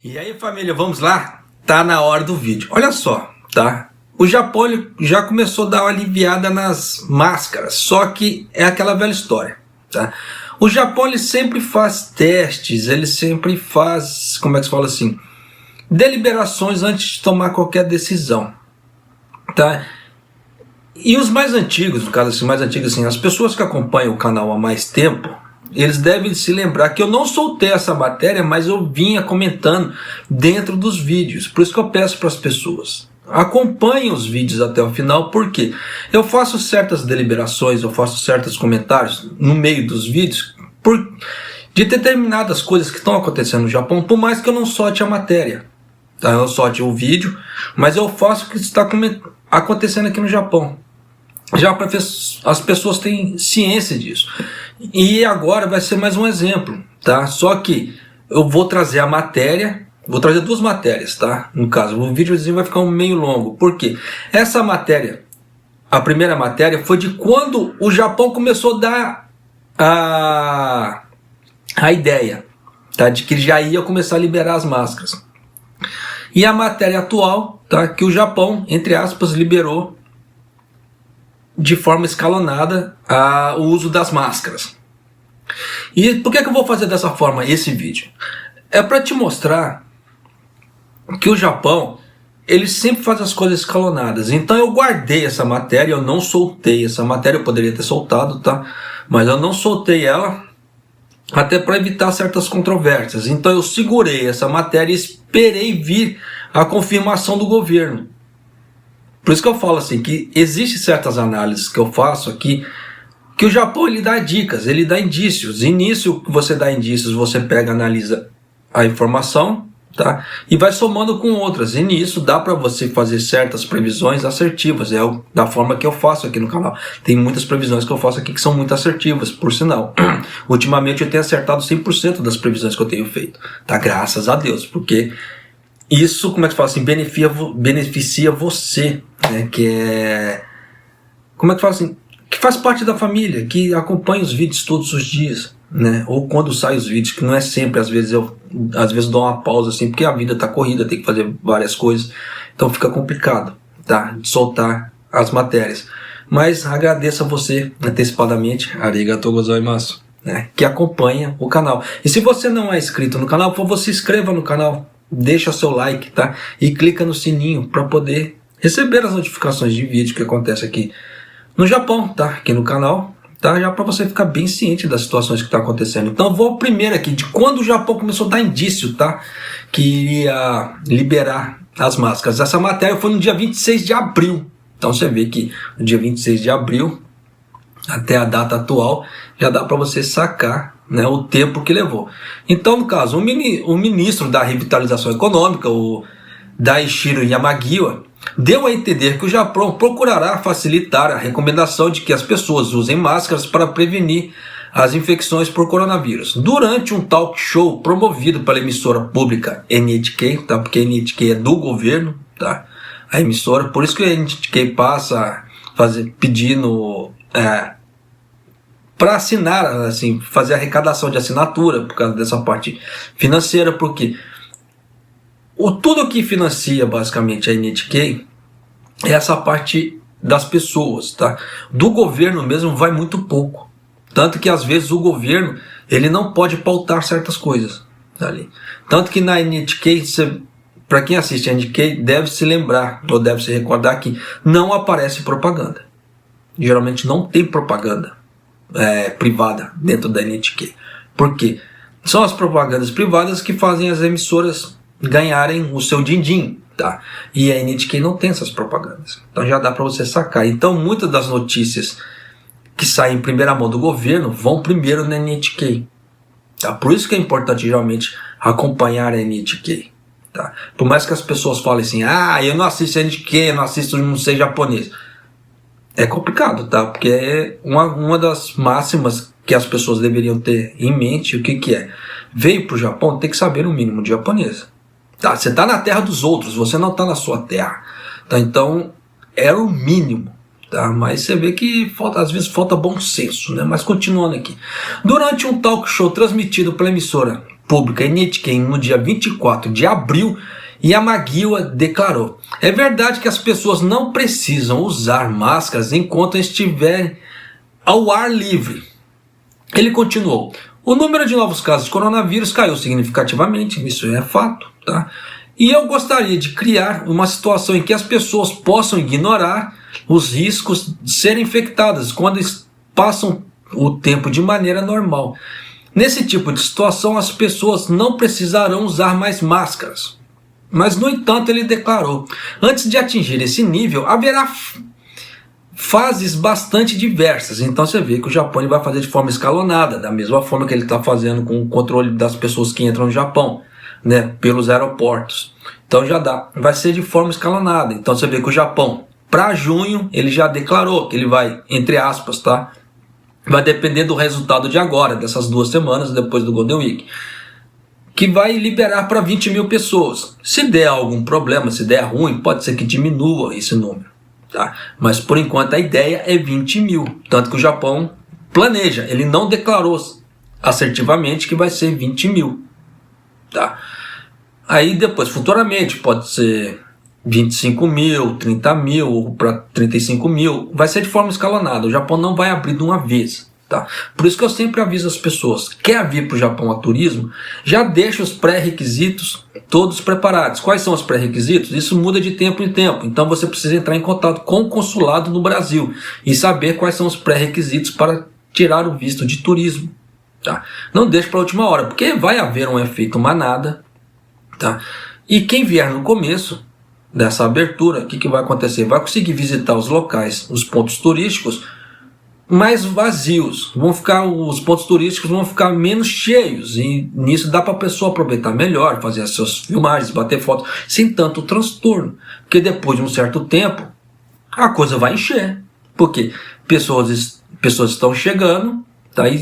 E aí, família, vamos lá? Tá na hora do vídeo. Olha só, tá? O Japão ele já começou a dar uma aliviada nas máscaras, só que é aquela velha história, tá? O Japão ele sempre faz testes, ele sempre faz, como é que se fala assim, deliberações antes de tomar qualquer decisão, tá? E os mais antigos, no caso assim, mais antigos assim, as pessoas que acompanham o canal há mais tempo, eles devem se lembrar que eu não soltei essa matéria, mas eu vinha comentando dentro dos vídeos. Por isso que eu peço para as pessoas, acompanhem os vídeos até o final, porque eu faço certas deliberações, eu faço certos comentários no meio dos vídeos de determinadas coisas que estão acontecendo no Japão, por mais que eu não solte a matéria, tá? Eu solte o vídeo, mas eu faço o que está acontecendo aqui no Japão. Já para as pessoas têm ciência disso. E agora vai ser mais um exemplo, tá? Só que eu vou trazer a matéria, vou trazer duas matérias, tá? No caso, o videozinho vai ficar meio longo. Por quê? Essa matéria, a primeira matéria, foi de quando o Japão começou a dar a ideia, tá? De que já ia começar a liberar as máscaras. E a matéria atual, tá? Que o Japão, entre aspas, liberou de forma escalonada o uso das máscaras. E por que eu vou fazer dessa forma esse vídeo? É para te mostrar que o Japão ele sempre faz as coisas escalonadas. Então eu guardei essa matéria, eu não soltei essa matéria, eu poderia ter soltado, tá? Mas eu não soltei ela até para evitar certas controvérsias. Então eu segurei essa matéria e esperei vir a confirmação do governo. Por isso que eu falo assim, que existem certas análises que eu faço aqui, que o Japão ele dá dicas, ele dá indícios. E nisso que você dá indícios, você pega, analisa a informação, tá? E vai somando com outras. E nisso dá para você fazer certas previsões assertivas. É da forma que eu faço aqui no canal. Tem muitas previsões que eu faço aqui que são muito assertivas, por sinal. Ultimamente eu tenho acertado 100% das previsões que eu tenho feito, tá? Graças a Deus, porque isso, como é que fala assim, beneficia você, né? Que é, como é que fala assim, que faz parte da família, que acompanha os vídeos todos os dias, né? Ou quando saem os vídeos, que não é sempre, às vezes eu dou uma pausa assim, porque a vida tá corrida, tem que fazer várias coisas, então fica complicado, tá? De soltar as matérias. Mas agradeço a você antecipadamente, arigatou gozaimasu, né? Que acompanha o canal. E se você não é inscrito no canal, por favor, se inscreva no canal. Deixa seu like, tá? E clica no sininho para poder receber as notificações de vídeo que acontece aqui no Japão, tá? Aqui no canal, tá? Já para você ficar bem ciente das situações que tá acontecendo. Então eu vou primeiro aqui de quando o Japão começou a dar indício, tá? Que iria liberar as máscaras. Essa matéria foi no dia 26 de abril. Então você vê que no dia 26 de abril até a data atual já dá para você sacar, né, o tempo que levou. Então, no caso, o ministro da Revitalização Econômica, o Daishiro Yamagiwa, deu a entender que o Japão procurará facilitar a recomendação de que as pessoas usem máscaras para prevenir as infecções por coronavírus. Durante um talk show promovido pela emissora pública NHK, tá? Porque a NHK é do governo, tá? A emissora, por isso que a NHK passa a pedindo para assinar, assim, fazer arrecadação de assinatura por causa dessa parte financeira, porque tudo que financia basicamente a NHK é essa parte das pessoas, tá? Do governo mesmo vai muito pouco, tanto que às vezes o governo ele não pode pautar certas coisas ali. Tanto que na NHK, para quem assiste a NHK deve se lembrar ou deve se recordar que não aparece propaganda. Geralmente não tem propaganda privada dentro da NHK. Por quê? São as propagandas privadas que fazem as emissoras ganharem o seu din-din, tá? E a NHK não tem essas propagandas. Então já dá para você sacar. Então muitas das notícias que saem em primeira mão do governo vão primeiro na NHK. Tá? Por isso que é importante geralmente acompanhar a NHK. Tá? Por mais que as pessoas falem assim, eu não assisto a NHK, eu não assisto, não sei japonês. É complicado, tá? Porque é uma das máximas que as pessoas deveriam ter em mente. O que é? Veio pro Japão, tem que saber o mínimo de japonês. Tá? Você tá na terra dos outros, você não tá na sua terra. Tá? Então, era o mínimo. Tá? Mas você vê que às vezes falta bom senso, né? Mas continuando aqui. Durante um talk show transmitido pela emissora pública em Nichiren no dia 24 de abril, Yamagiwa declarou: é verdade que as pessoas não precisam usar máscaras enquanto estiverem ao ar livre. Ele continuou: o número de novos casos de coronavírus caiu significativamente, isso é fato, tá? E eu gostaria de criar uma situação em que as pessoas possam ignorar os riscos de serem infectadas quando passam o tempo de maneira normal. Nesse tipo de situação, as pessoas não precisarão usar mais máscaras. Mas, no entanto, ele declarou: antes de atingir esse nível, haverá fases bastante diversas. Então você vê que o Japão ele vai fazer de forma escalonada, da mesma forma que ele está fazendo com o controle das pessoas que entram no Japão, né, pelos aeroportos. Então já dá, vai ser de forma escalonada. Então você vê que o Japão, para junho, ele já declarou que ele vai, entre aspas, tá? Vai depender do resultado de agora, dessas 2 semanas depois do Golden Week, que vai liberar para 20 mil pessoas. Se der algum problema, se der ruim, pode ser que diminua esse número, tá? Mas por enquanto a ideia é 20 mil, tanto que o Japão planeja, ele não declarou assertivamente que vai ser 20 mil, tá? Aí depois, futuramente, pode ser 25 mil, 30 mil, para 35 mil, vai ser de forma escalonada. O Japão não vai abrir de uma vez, tá? Por isso que eu sempre aviso as pessoas: quer vir para o Japão a turismo, já deixa os pré-requisitos todos preparados. Quais são os pré-requisitos? Isso muda de tempo em tempo, então você precisa entrar em contato com o consulado no Brasil e saber quais são os pré-requisitos para tirar o visto de turismo, tá? Não deixe para a última hora, porque vai haver um efeito manada, tá? E quem vier no começo dessa abertura, o que vai acontecer? Vai conseguir visitar os locais, os pontos turísticos mais vazios, os pontos turísticos vão ficar menos cheios, e nisso dá para a pessoa aproveitar melhor, fazer as suas filmagens, bater fotos, sem tanto transtorno, porque depois de um certo tempo a coisa vai encher, porque pessoas estão chegando, tá? E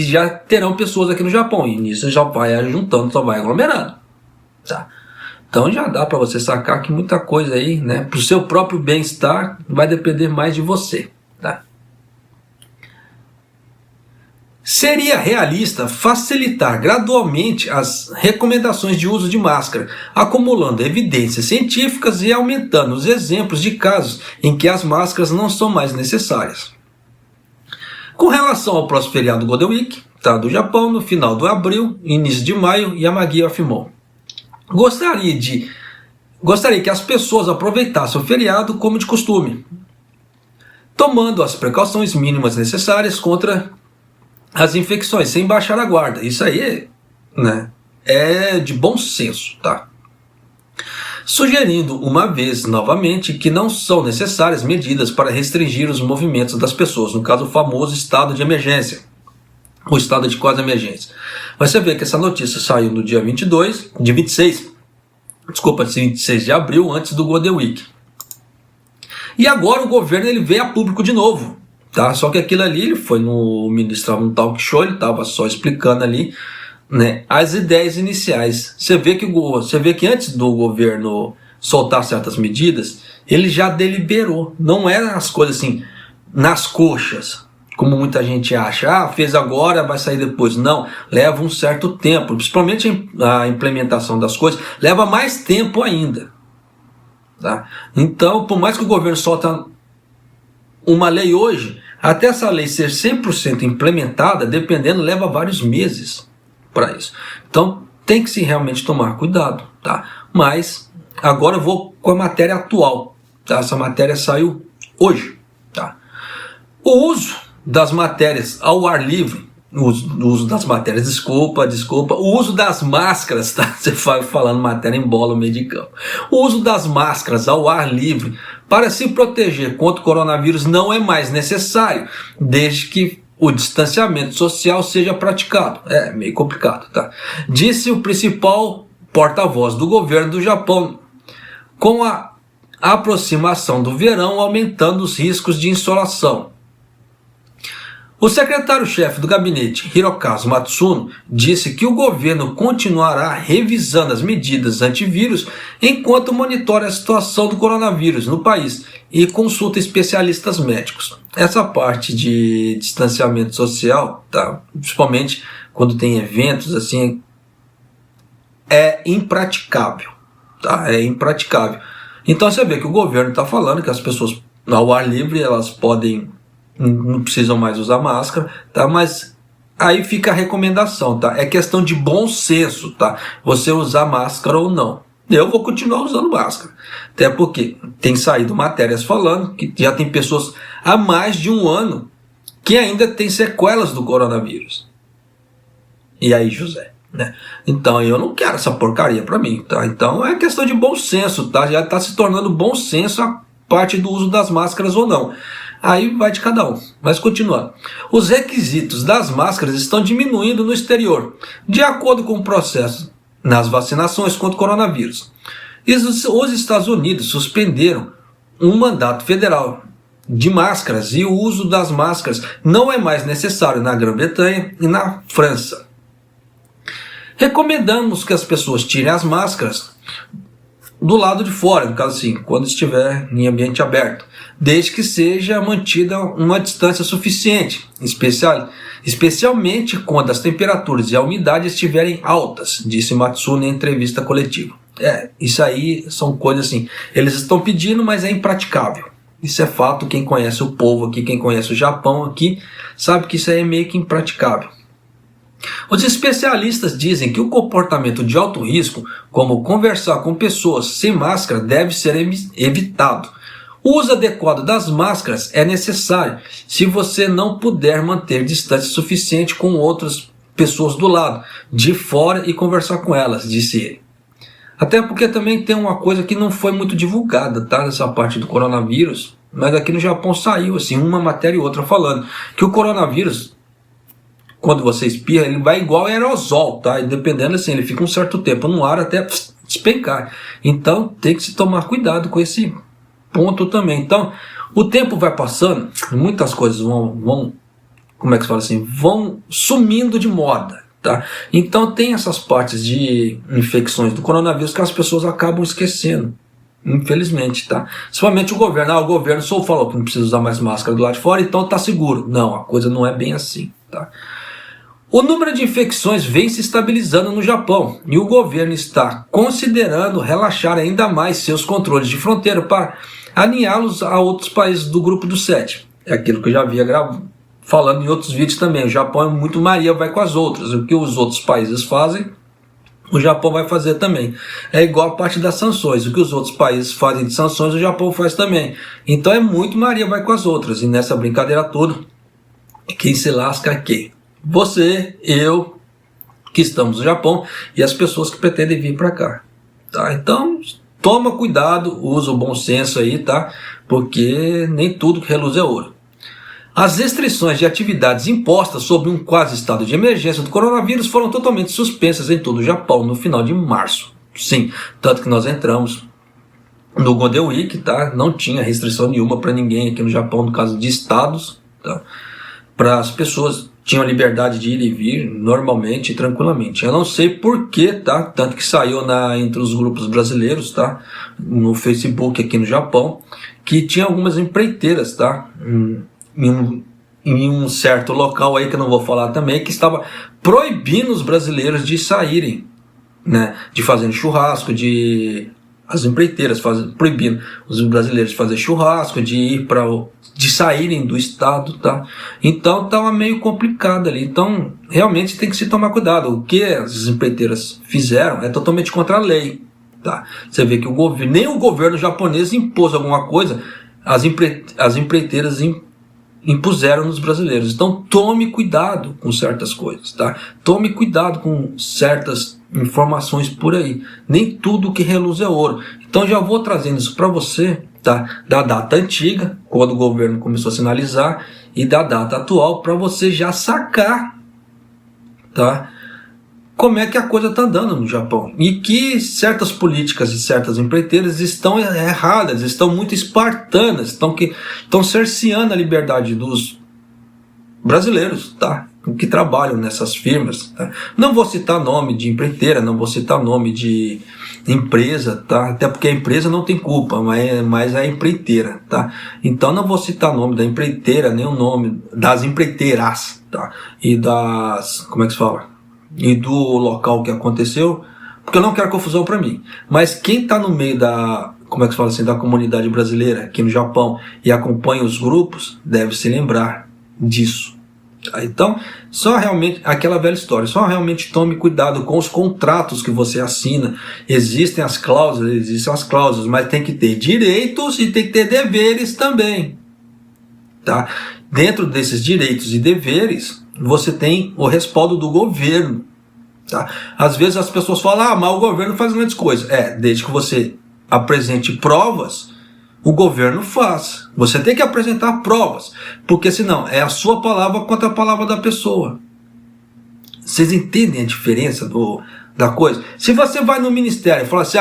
já terão pessoas aqui no Japão, e nisso já vai juntando, só vai aglomerando, tá? Então já dá para você sacar que muita coisa aí, né, para o seu próprio bem-estar, vai depender mais de você, tá? Seria realista facilitar gradualmente as recomendações de uso de máscara, acumulando evidências científicas e aumentando os exemplos de casos em que as máscaras não são mais necessárias. Com relação ao próximo feriado Golden Week, tá, do Japão, no final de abril, início de maio, Yamagiwa afirmou: Gostaria que as pessoas aproveitassem o feriado como de costume, tomando as precauções mínimas necessárias contra as infecções, sem baixar a guarda. Isso aí, né, é de bom senso, tá? Sugerindo uma vez novamente que não são necessárias medidas para restringir os movimentos das pessoas, no caso o famoso estado de emergência, o estado de quase-emergência. Você vê que essa notícia saiu no dia 26 de abril, antes do Golden Week. E agora o governo ele veio a público de novo, tá? Só que aquilo ali, ele foi ministrar um talk show, ele estava só explicando ali, né, as ideias iniciais. Você vê que antes do governo soltar certas medidas, ele já deliberou. Não eram as coisas assim, nas coxas, como muita gente acha, fez agora, vai sair depois. Não, leva um certo tempo, principalmente a implementação das coisas, leva mais tempo ainda, tá? Então, por mais que o governo solta uma lei hoje, até essa lei ser 100% implementada, dependendo, leva vários meses para isso. Então, tem que se realmente tomar cuidado, tá? Mas, agora eu vou com a matéria atual, tá? Essa matéria saiu hoje, tá? O uso das matérias ao ar livre, o uso das matérias, desculpa, o uso das máscaras, tá? Você vai falando matéria em bola no meio de campo. O uso das máscaras ao ar livre para se proteger contra o coronavírus não é mais necessário, desde que o distanciamento social seja praticado. É meio complicado, tá? Disse o principal porta-voz do governo do Japão, com a aproximação do verão aumentando os riscos de insolação. O secretário-chefe do gabinete, Hirokazu Matsuno, disse que o governo continuará revisando as medidas antivírus enquanto monitora a situação do coronavírus no país e consulta especialistas médicos. Essa parte de distanciamento social, tá, principalmente quando tem eventos assim, é impraticável, tá? É impraticável. Então você vê que o governo está falando que as pessoas ao ar livre elas podem, não precisam mais usar máscara, tá? Mas aí fica a recomendação, tá? É questão de bom senso, tá? Você usar máscara ou não. Eu vou continuar usando máscara, até porque tem saído matérias falando que já tem pessoas há mais de um ano que ainda tem sequelas do coronavírus. E aí, José? Né? Então eu não quero essa porcaria para mim, tá? Então é questão de bom senso, tá? Já está se tornando bom senso a parte do uso das máscaras ou não. Aí vai de cada um. Mas continuando. Os requisitos das máscaras estão diminuindo no exterior, de acordo com o processo nas vacinações contra o coronavírus. Os Estados Unidos suspenderam um mandato federal de máscaras e o uso das máscaras não é mais necessário na Grã-Bretanha e na França. Recomendamos que as pessoas tirem as máscaras do lado de fora, no caso assim, quando estiver em ambiente aberto, desde que seja mantida uma distância suficiente, especialmente quando as temperaturas e a umidade estiverem altas, disse Matsui em entrevista coletiva. Isso aí são coisas assim, eles estão pedindo, mas é impraticável. Isso é fato, quem conhece o povo aqui, quem conhece o Japão aqui, sabe que isso aí é meio que impraticável. Os especialistas dizem que o comportamento de alto risco, como conversar com pessoas sem máscara, deve ser evitado. O uso adequado das máscaras é necessário se você não puder manter distância suficiente com outras pessoas do lado, de fora e conversar com elas, disse ele. Até porque também tem uma coisa que não foi muito divulgada, tá? Nessa parte do coronavírus, mas aqui no Japão saiu assim, uma matéria e outra falando que o coronavírus, quando você espirra, ele vai igual aerosol, tá? E dependendo assim, ele fica um certo tempo no ar até despencar. Então tem que se tomar cuidado com esse ponto também. Então, o tempo vai passando, muitas coisas vão como é que se fala assim, vão sumindo de moda, tá? Então tem essas partes de infecções do coronavírus que as pessoas acabam esquecendo, infelizmente, tá? Principalmente o governo. O governo só falou que não precisa usar mais máscara do lado de fora, então tá seguro. Não, a coisa não é bem assim, tá? O número de infecções vem se estabilizando no Japão e o governo está considerando relaxar ainda mais seus controles de fronteira para alinhá-los a outros países do grupo dos 7. É aquilo que eu já havia falando em outros vídeos também. O Japão é muito Maria, vai com as outras. O que os outros países fazem, o Japão vai fazer também. É igual a parte das sanções. O que os outros países fazem de sanções, o Japão faz também. Então é muito Maria, vai com as outras. E nessa brincadeira toda, quem se lasca é quem? Você, eu, que estamos no Japão e as pessoas que pretendem vir para cá, tá? Então, toma cuidado, usa o bom senso aí, tá? Porque nem tudo que reluz é ouro. As restrições de atividades impostas sob um quase estado de emergência do coronavírus foram totalmente suspensas em todo o Japão no final de março. Sim, tanto que nós entramos no Golden Week, tá? Não tinha restrição nenhuma para ninguém aqui no Japão, no caso de estados, tá? Para as pessoas tinham a liberdade de ir e vir normalmente e tranquilamente. Eu não sei porquê, tá? Tanto que saiu entre os grupos brasileiros, tá? No Facebook aqui no Japão, que tinha algumas empreiteiras, tá? Em um certo local aí que eu não vou falar também, que estava proibindo os brasileiros de saírem, né? De fazer churrasco, as empreiteiras proibindo os brasileiros de fazer churrasco, de saírem do estado, tá? Então estava meio complicado ali. Então realmente tem que se tomar cuidado. O que as empreiteiras fizeram é totalmente contra a lei, tá? Você vê que nem o governo japonês impôs alguma coisa, as empreiteiras impuseram nos brasileiros. Então tome cuidado com certas coisas, tá? Tome cuidado com certas informações por aí. Nem tudo que reluz é ouro. Então já vou trazendo isso para você, tá? Da data antiga, quando o governo começou a sinalizar, e da data atual, para você já sacar, tá? Como é que a coisa está andando no Japão. E que certas políticas e certas empreiteiras estão erradas, estão muito espartanas, estão cerceando a liberdade dos brasileiros, tá? Que trabalham nessas firmas, tá? Não vou citar nome de empreiteira, não vou citar nome de empresa, tá? Até porque a empresa não tem culpa, mas é a empreiteira, tá? Então não vou citar o nome da empreiteira, nem o nome das empreiteiras, tá? E das, como é que se fala? E do local que aconteceu, porque eu não quero confusão para mim. Mas quem está no meio da, como é que se fala assim, da comunidade brasileira aqui no Japão e acompanha os grupos, deve se lembrar disso. Então, só realmente, aquela velha história, só realmente tome cuidado com os contratos que você assina. Existem as cláusulas, mas tem que ter direitos e tem que ter deveres também. Tá? Dentro desses direitos e deveres, você tem o respaldo do governo. Tá? Às vezes as pessoas falam, mas o governo faz grandes coisas. Desde que você apresente provas, o governo faz. Você tem que apresentar provas, porque senão é a sua palavra contra a palavra da pessoa. Vocês entendem a diferença da coisa? Se você vai no ministério e fala assim,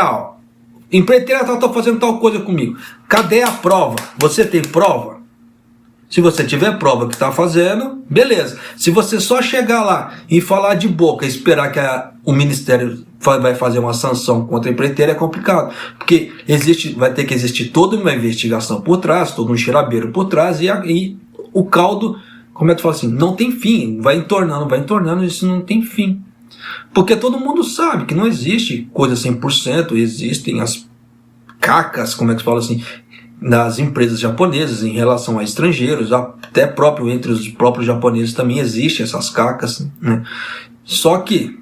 empreiteira está fazendo tal coisa comigo, cadê a prova? Você tem prova? Se você tiver prova que está fazendo, beleza. Se você só chegar lá e falar de boca e esperar que o ministério vai fazer uma sanção contra a empreiteira, é complicado. Porque vai ter que existir toda uma investigação por trás, todo um cheirabeiro por trás, e o caldo, como é que fala assim, não tem fim. Vai entornando, isso não tem fim. Porque todo mundo sabe que não existe coisa 100%, existem as cacas, como é que fala assim, das empresas japonesas em relação a estrangeiros, até próprio entre os próprios japoneses também existem essas cacas, né? Só que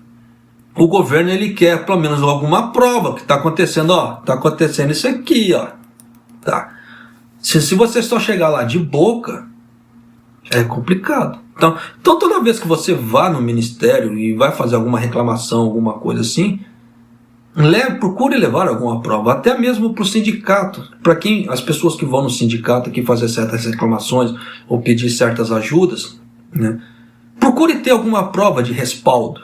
o governo ele quer pelo menos alguma prova que está acontecendo, está acontecendo isso aqui, tá? Se você só chegar lá de boca, é complicado. Então toda vez que você vá no ministério e vai fazer alguma reclamação, alguma coisa assim, procure levar alguma prova, até mesmo para o sindicato. Para as pessoas que vão no sindicato aqui fazer certas reclamações ou pedir certas ajudas, né? Procure ter alguma prova de respaldo,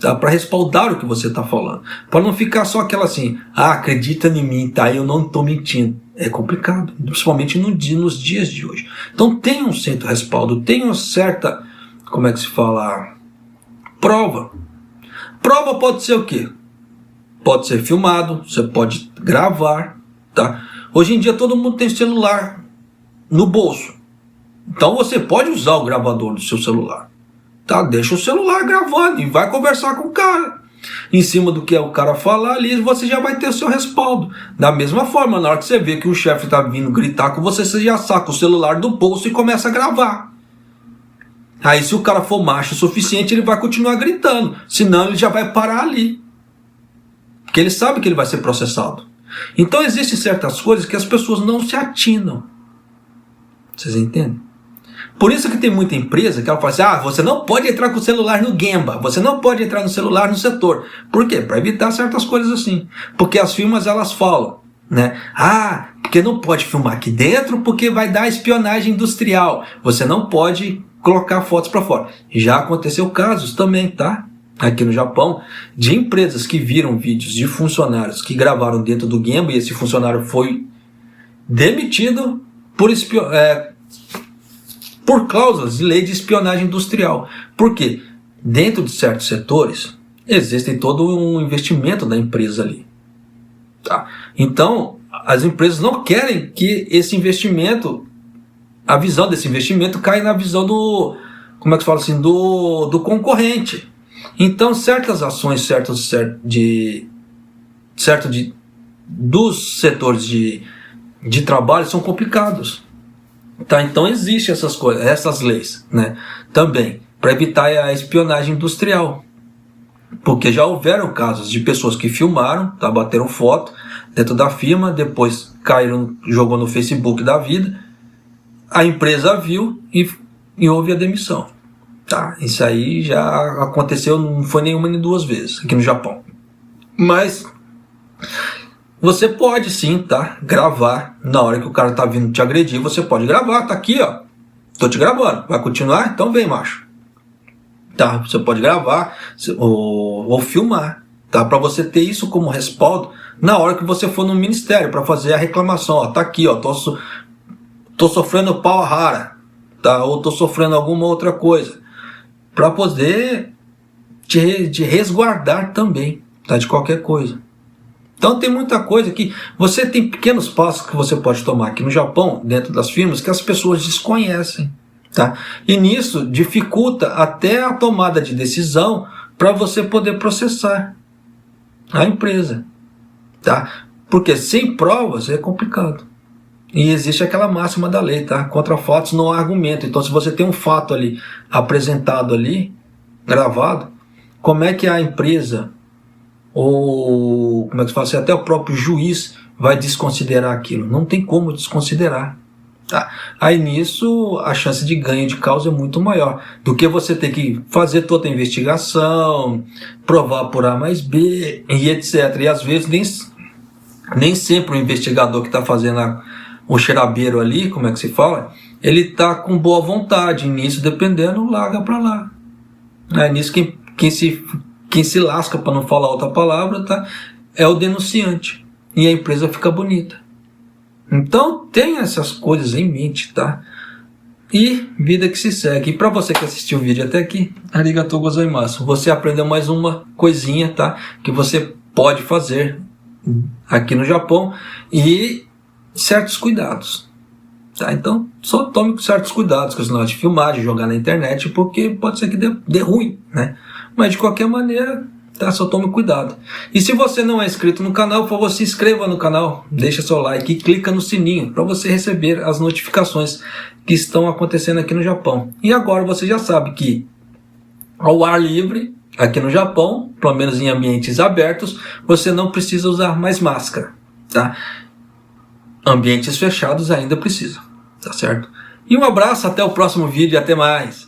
tá? Para respaldar o que você está falando. Para não ficar só aquela assim, acredita em mim, tá? Eu não estou mentindo. É complicado, principalmente nos dias de hoje. Então tenha um certo respaldo, tenha uma certa, como é que se fala? Prova. Prova pode ser o quê? Pode ser filmado, você pode gravar, tá? Hoje em dia todo mundo tem celular no bolso. Então você pode usar o gravador do seu celular, tá? Deixa o celular gravando e vai conversar com o cara. Em cima do que o cara falar ali, você já vai ter o seu respaldo. Da mesma forma, na hora que você vê que o chefe está vindo gritar com você, você já saca o celular do bolso e começa a gravar. Aí se o cara for macho o suficiente, ele vai continuar gritando. Senão ele já vai parar ali. Porque ele sabe que ele vai ser processado. Então existem certas coisas que as pessoas não se atinam. Vocês entendem? Por isso que tem muita empresa que ela fala assim, você não pode entrar com o celular no Gemba, você não pode entrar no celular no setor. Por quê? Para evitar certas coisas assim. Porque as firmas elas falam, né? Porque não pode filmar aqui dentro porque vai dar espionagem industrial. Você não pode colocar fotos para fora. Já aconteceu casos também, tá? Aqui no Japão, de empresas que viram vídeos de funcionários que gravaram dentro do Gemba e esse funcionário foi demitido por cláusulas de lei de espionagem industrial. Por quê? Dentro de certos setores, existe todo um investimento da empresa ali. Tá? Então, as empresas não querem que esse investimento, a visão desse investimento caia na visão do, como é que se fala assim, do concorrente. Então, certas ações dos setores de trabalho são complicados. Tá? Então, existem essas coisas, essas leis, né? Também, para evitar a espionagem industrial. Porque já houveram casos de pessoas que filmaram, tá? Bateram foto dentro da firma, depois jogou no Facebook da vida, a empresa viu e houve a demissão. Tá, isso aí já aconteceu, não foi nenhuma nem duas vezes aqui no Japão. Mas você pode sim, tá? Gravar na hora que o cara tá vindo te agredir, você pode gravar, tá aqui, tô te gravando, vai continuar? Então vem, macho. Tá, você pode gravar ou filmar, tá? Para você ter isso como respaldo na hora que você for no ministério para fazer a reclamação, tá aqui, tô sofrendo pawarra, tá? Ou tô sofrendo alguma outra coisa. Para poder te resguardar também, tá? De qualquer coisa. Então tem muita coisa que você tem pequenos passos que você pode tomar aqui no Japão, dentro das firmas, que as pessoas desconhecem, tá? E nisso dificulta até a tomada de decisão para você poder processar. a empresa, tá? Porque sem provas é complicado. E existe aquela máxima da lei, tá? Contra fatos não há argumento. Então, se você tem um fato ali apresentado ali, gravado, como é que a empresa ou como é que se fala assim, até o próprio juiz vai desconsiderar aquilo? Não tem como desconsiderar. Tá? Aí nisso a chance de ganho de causa é muito maior do que você ter que fazer toda a investigação, provar por A mais B e etc. E às vezes nem sempre o investigador que está fazendo o xerabeiro ali, como é que se fala, ele está com boa vontade. E nisso, dependendo, larga para lá. Nisso quem se lasca, para não falar outra palavra, tá? É o denunciante. E a empresa fica bonita. Então, tenha essas coisas em mente, tá? E vida que se segue. E para você que assistiu o vídeo até aqui, arigatou gozaimasu. Você aprendeu mais uma coisinha, tá? Que você pode fazer aqui no Japão e certos cuidados. Tá? Então, só tome certos cuidados com os negócios de filmagem, jogar na internet, porque pode ser que dê ruim, né? Mas de qualquer maneira, tá? Só tome cuidado. E se você não é inscrito no canal, por favor, se inscreva no canal, deixa seu like e clica no sininho para você receber as notificações que estão acontecendo aqui no Japão. E agora você já sabe que ao ar livre, aqui no Japão, pelo menos em ambientes abertos, você não precisa usar mais máscara, tá? Ambientes fechados ainda precisa, tá certo? E um abraço, até o próximo vídeo e até mais!